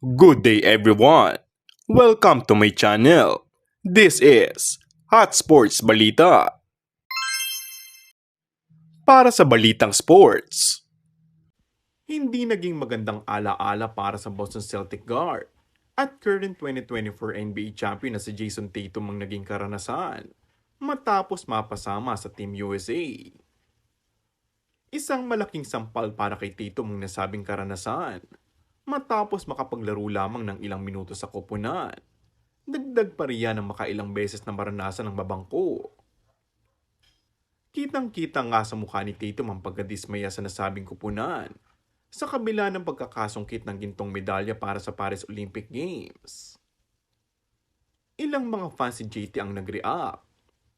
Good day everyone! Welcome to my channel. This is Hot Sports Balita. Para sa balitang sports, hindi naging magandang alaala para sa Boston Celtic guard at current 2024 NBA champion na si Jason Tatum ang naging karanasan matapos mapasama sa Team USA. Isang malaking sampal para kay Tatum ang nasabing karanasan matapos makapaglaro lamang ng ilang minuto sa koponan. Dagdag pa riyan ang makailang beses na maranasan ng mabangko. Kitang-kita nga sa mukha ni Tatum ang pagkadismaya sa nasabing koponan sa kabila ng pagkakasungkit ng gintong medalya para sa Paris Olympic Games. Ilang mga fans si JT ang nag-react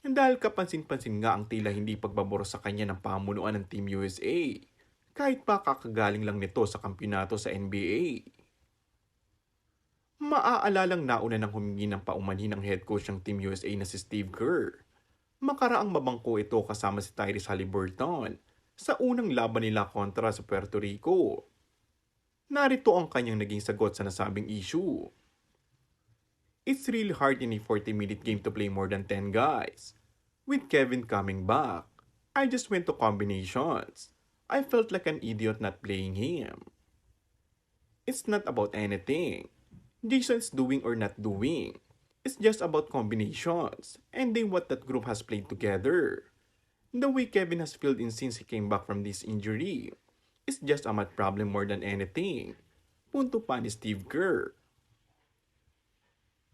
dahil kapansin-pansin nga ang tila hindi pagbaboro sa kanya ng pamunuan ng Team USA kahit pa kakagaling lang nito sa kampyonato sa NBA. Maaalalang nauna nang humingi ng paumanhin ang head coach ng Team USA na si Steve Kerr. Makaraang mabangko ito kasama si Tyrese Haliburton sa unang laban nila kontra sa Puerto Rico. Narito ang kanyang naging sagot sa nasabing issue. It's really hard in a 40-minute game to play more than 10 guys. With Kevin coming back, I just went to combinations. I felt like an idiot not playing him. It's not about anything Jason's doing or not doing. It's just about combinations and then what that group has played together. The way Kevin has filled in since he came back from this injury is just a math problem more than anything. Punto pa ni Steve Kerr.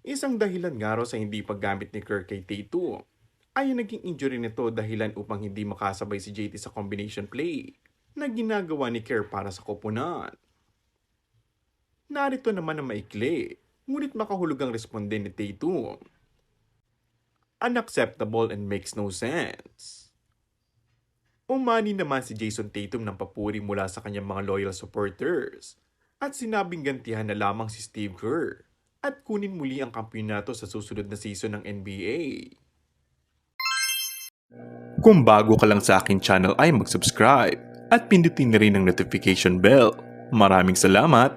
Isang dahilan nga raw sa hindi paggamit ni Kerr kay Tatum ay ang naging injury nito dahilan upang hindi makasabay si JT sa combination play na ginagawa ni Kerr para sa koponan. Narito naman ang maikli, ngunit makahulugang responde ni Tatum. Unacceptable and makes no sense. Umani naman si Jason Tatum ng papuri mula sa kanyang mga loyal supporters at sinabing gantihan na lamang si Steve Kerr at kunin muli ang kampyonato sa susunod na season ng NBA. Kung bago ka lang sa akin channel ay mag-subscribe at pindutin na rin ang notification bell. Maraming salamat!